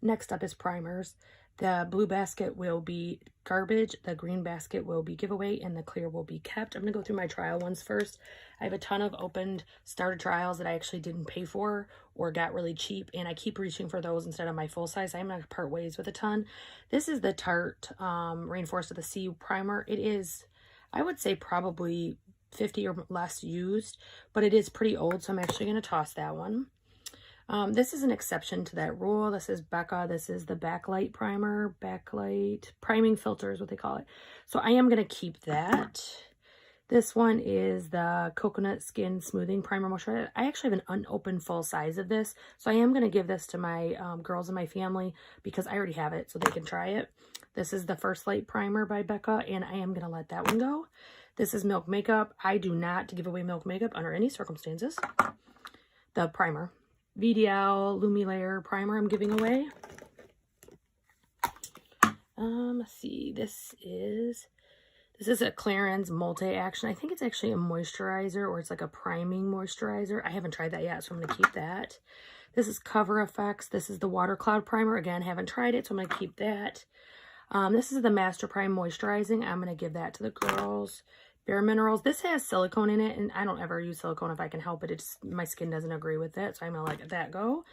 Next up is primers. The blue basket will be garbage, the green basket will be giveaway, and the clear will be kept. I'm going to go through my trial ones first. I have a ton of opened starter trials that I actually didn't pay for or got really cheap, and I keep reaching for those instead of my full size. I'm going to part ways with a ton. This is the Tarte Rainforest of the Sea primer. It is, I would say, probably 50 or less used, but it is pretty old, so I'm actually going to toss that one. This is an exception to that rule. This is Becca. This is the backlight primer, backlight priming filter is what they call it. So I am going to keep that. This one is the coconut skin smoothing primer moisturizer. I actually have an unopened full size of this, so I am going to give this to my girls in my family because I already have it, so they can try it. This is the First Light primer by Becca, and I am going to let that one go. This is Milk Makeup. I do not give away Milk Makeup under any circumstances. The primer. VDL Lumi Layer Primer I'm giving away. Let's see. This is a Clarins Multi-Action. I think it's actually a moisturizer, or it's like a priming moisturizer. I haven't tried that yet, so I'm going to keep that. This is Cover FX. This is the Water Cloud Primer. Again, haven't tried it, so I'm going to keep that. This is the Master Prime Moisturizing. I'm going to give that to the girls. Bare Minerals. This has silicone in it, and I don't ever use silicone if I can help it. It's my skin doesn't agree with it, so I'm going to let that go.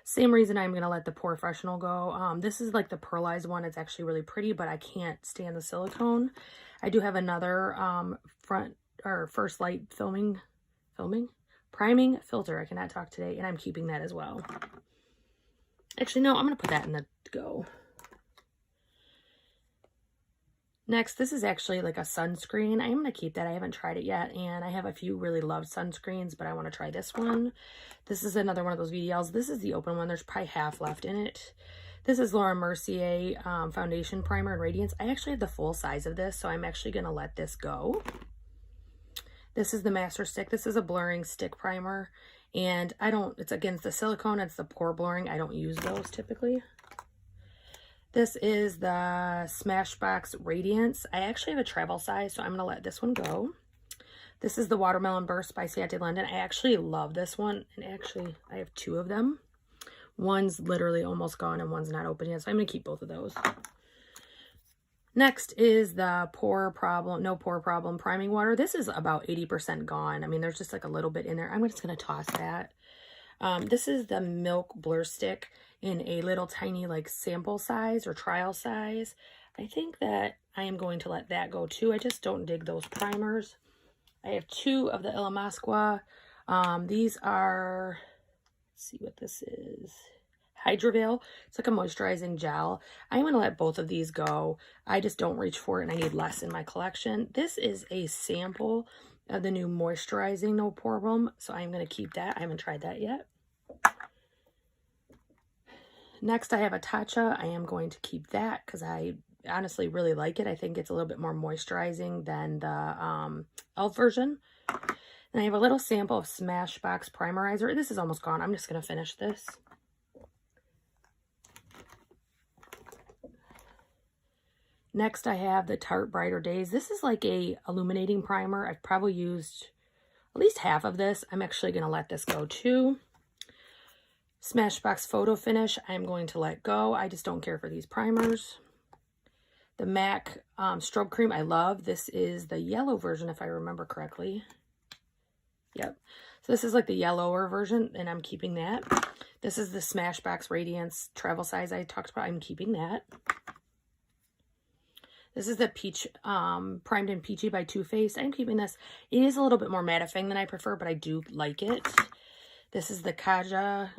Same reason I'm going to let the Professional go. This is like the pearlized one. It's actually really pretty, but I can't stand the silicone. I do have another First Light priming filter. I cannot talk today, and I'm keeping that as well. Actually, no, I'm going to put that in the go. Next, this is actually like a sunscreen. I'm going to keep that. I haven't tried it yet, and I have a few really loved sunscreens, but I want to try this one. This is another one of those VDLs. This is the open one. There's probably half left in it. This is Laura Mercier Foundation Primer and Radiance. I actually have the full size of this, so I'm actually going to let this go. This is the Master Stick. This is a blurring stick primer, and it's against the silicone. It's the pore blurring. I don't use those typically. This is the Smashbox Radiance. I actually have a travel size, so I'm going to let this one go. This is the Watermelon Burst by Ciate London. I actually love this one, and actually I have two of them. One's literally almost gone, and one's not open yet, so I'm going to keep both of those. Next is the No Pore Problem Priming Water. This is about 80% gone. I mean, there's just like a little bit in there. I'm just going to toss that. This is the Milk Blur Stick in a little tiny like sample size or trial size. I think that I am going to let that go too. I just don't dig those primers. I have two of the Ilamasqua. These are, let's see what this is. Hydroveil. It's like a moisturizing gel. I'm going to let both of these go. I just don't reach for it, and I need less in my collection. This is a sample of the new moisturizing No Pore Problem, so I'm going to keep that. I haven't tried that yet. Next, I have a Tatcha. I am going to keep that because I honestly really like it. I think it's a little bit more moisturizing than the e.l.f. version. And I have a little sample of Smashbox Primerizer. This is almost gone. I'm just going to finish this. Next, I have the Tarte Brighter Days. This is like a illuminating primer. I've probably used at least half of this. I'm actually going to let this go too. Smashbox Photo Finish, I'm going to let go. I just don't care for these primers. The MAC Strobe Cream, I love. This is the yellow version, if I remember correctly. Yep. So this is like the yellower version, and I'm keeping that. This is the Smashbox Radiance Travel Size I talked about. I'm keeping that. This is the Peach Primed and Peachy by Too Faced. I'm keeping this. It is a little bit more mattifying than I prefer, but I do like it. This is the Kaja.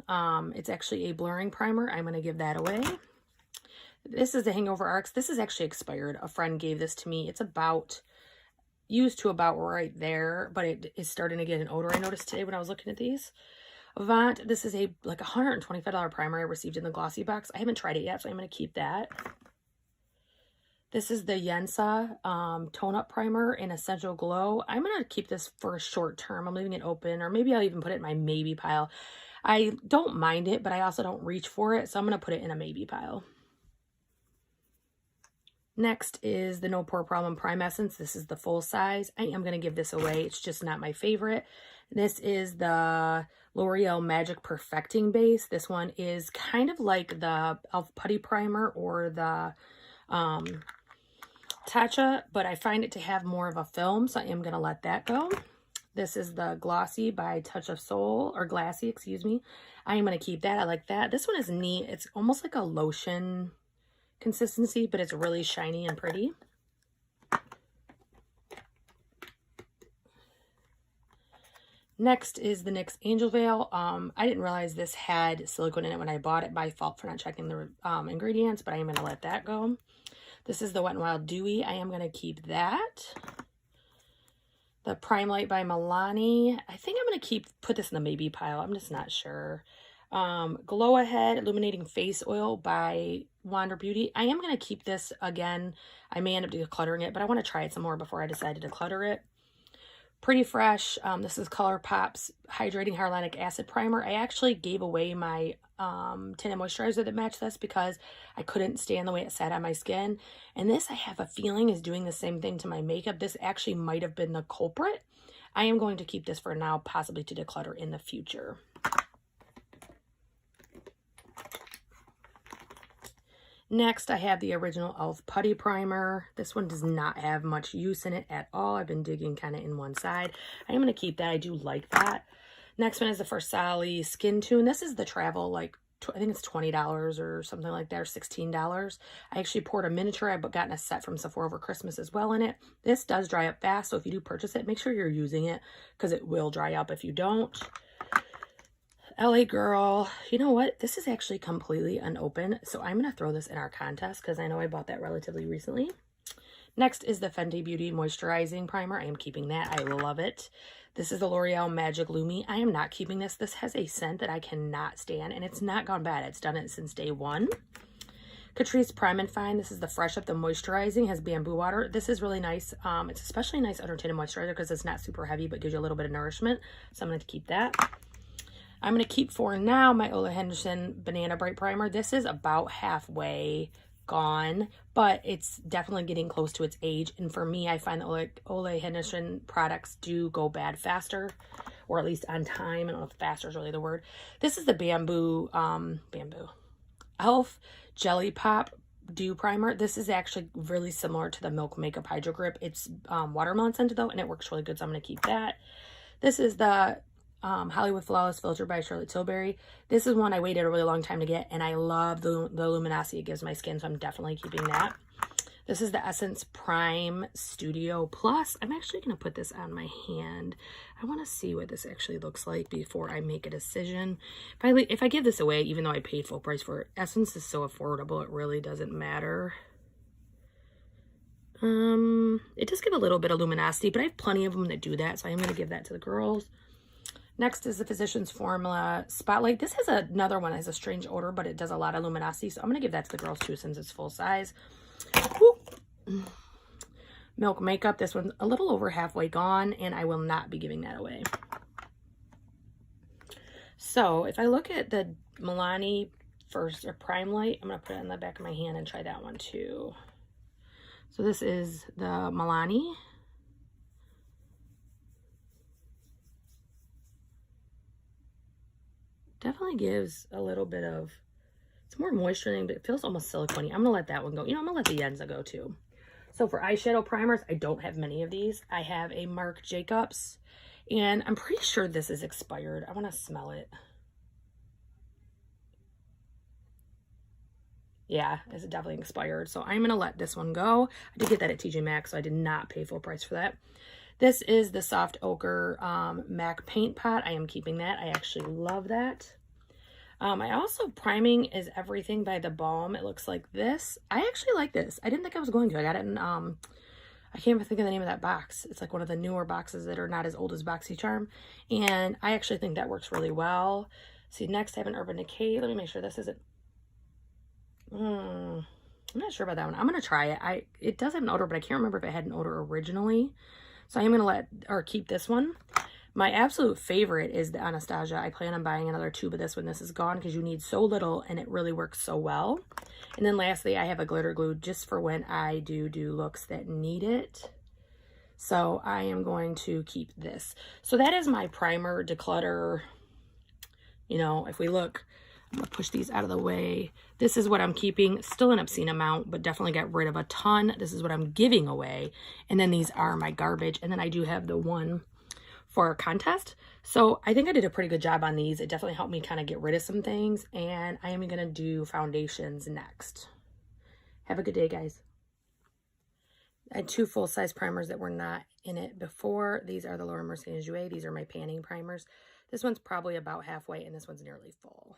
It's actually a blurring primer. I'm going to give that away. This is the Hangover RX. This is actually expired. A friend gave this to me. It's used to about right there, but it is starting to get an odor I noticed today when I was looking at these. Avant, this is like $125 primer I received in the glossy box. I haven't tried it yet, so I'm going to keep that. This is the Yensa Tone Up Primer in Essential Glow. I'm going to keep this for a short term. I'm leaving it open, or maybe I'll even put it in my maybe pile. I don't mind it, but I also don't reach for it, so I'm going to put it in a maybe pile. Next is the No Pore Problem Prime Essence. This is the full size. I am going to give this away. It's just not my favorite. This is the L'Oreal Magic Perfecting Base. This one is kind of like the e.l.f. Putty Primer or the Tatcha, but I find it to have more of a film, so I am going to let that go. This is the Glossy by Touch of Soul, or Glassy, excuse me. I am going to keep that. I like that. This one is neat. It's almost like a lotion consistency, but it's really shiny and pretty. Next is the NYX Angel Veil. I didn't realize this had silicone in it when I bought it, by fault for not checking the ingredients, but I am going to let that go. This is the Wet n Wild Dewy. I am going to keep that. The Prime Light by Milani. I think I'm going to put this in the maybe pile. I'm just not sure. Glow Ahead Illuminating Face Oil by Wander Beauty. I am going to keep this again. I may end up decluttering it, but I want to try it some more before I decide to declutter it. Pretty Fresh. This is ColourPop's Hydrating Hyaluronic Acid Primer. I actually gave away my tinted moisturizer that matched this because I couldn't stand the way it sat on my skin. And this, I have a feeling, is doing the same thing to my makeup. This actually might have been the culprit. I am going to keep this for now, possibly to declutter in the future. Next, I have the original e.l.f. Putty Primer. This one does not have much use in it at all. I've been digging kind of in one side. I am going to keep that. I do like that. Next one is the Versali Skin Tune. This is the travel, like, I think it's $20 or something like that, or $16. I actually poured a miniature. I've gotten a set from Sephora over Christmas as well in it. This does dry up fast, so if you do purchase it, make sure you're using it because it will dry up if you don't. LA Girl. You know what? This is actually completely unopened, so I'm going to throw this in our contest because I know I bought that relatively recently. Next is the Fenty Beauty Moisturizing Primer. I am keeping that. I love it. This is the L'Oreal Magic Lumi. I am not keeping this. This has a scent that I cannot stand, and it's not gone bad. It's done it since day one. Catrice Prime and Fine. This is the Fresh Up the Moisturizing. Has bamboo water. This is really nice. It's especially nice under tinted moisturizer because it's not super heavy, but gives you a little bit of nourishment. So I'm going to keep that. I'm going to keep for now my Ole Henderson Banana Bright Primer. This is about halfway gone, but it's definitely getting close to its age. And for me, I find that Ole Henderson products do go bad faster, or at least on time. I don't know if faster is really the word. This is the e.l.f. Jelly Pop Dew Primer. This is actually really similar to the Milk Makeup Hydro Grip. It's watermelon scented though, and it works really good, so I'm going to keep that. This is the Hollywood Flawless Filter by Charlotte Tilbury. This is one I waited a really long time to get, and I love the luminosity it gives my skin, so I'm definitely keeping that. This is the Essence Prime Studio Plus. I'm actually going to put this on my hand. I want to see what this actually looks like before I make a decision. If I give this away, even though I paid full price for it, Essence is so affordable, it really doesn't matter. It does give a little bit of luminosity, but I have plenty of them that do that, so I'm going to give that to the girls. Next is the Physicians Formula Spotlight. This has another one that has a strange odor, but it does a lot of luminosity, so I'm going to give that to the girls too since it's full size. Woo. Milk Makeup. This one's a little over halfway gone, and I will not be giving that away. So if I look at the Milani first, or Prime Light, I'm going to put it on the back of my hand and try that one too. So this is the Milani. Definitely gives a little bit of, it's more moisturizing, but it feels almost silicone-y. I'm going to let that one go. You know, I'm going to let the Yenza go too. So for eyeshadow primers, I don't have many of these. I have a Marc Jacobs, and I'm pretty sure this is expired. I want to smell it. Yeah, it's definitely expired. So I'm going to let this one go. I did get that at TJ Maxx, so I did not pay full price for that. This is the Soft Ochre MAC Paint Pot. I am keeping that. I actually love that. I also, Priming is Everything by The Balm. It looks like this. I actually like this. I didn't think I was going to. I got it in, I can't even think of the name of that box. It's like one of the newer boxes that are not as old as BoxyCharm. And I actually think that works really well. See, next I have an Urban Decay. Let me make sure this isn't, I'm not sure about that one. I'm going to try it. It does have an odor, but I can't remember if it had an odor originally. So I'm going to keep this one. My absolute favorite is the Anastasia. I plan on buying another tube of this when this is gone because you need so little and it really works so well. And then lastly, I have a glitter glue just for when I do looks that need it. So I am going to keep this. So that is my primer declutter. You know, if we look, I'm gonna push these out of the way. This is what I'm keeping, still an obscene amount, but definitely got rid of a ton. This is what I'm giving away. And then these are my garbage. And then I do have the one for a contest. So I think I did a pretty good job on these. It definitely helped me kind of get rid of some things. And I am going to do foundations next. Have a good day, guys. I had 2 full-size primers that were not in it before. These are the Laura Mercier Jouet. These are my panning primers. This one's probably about halfway and this one's nearly full.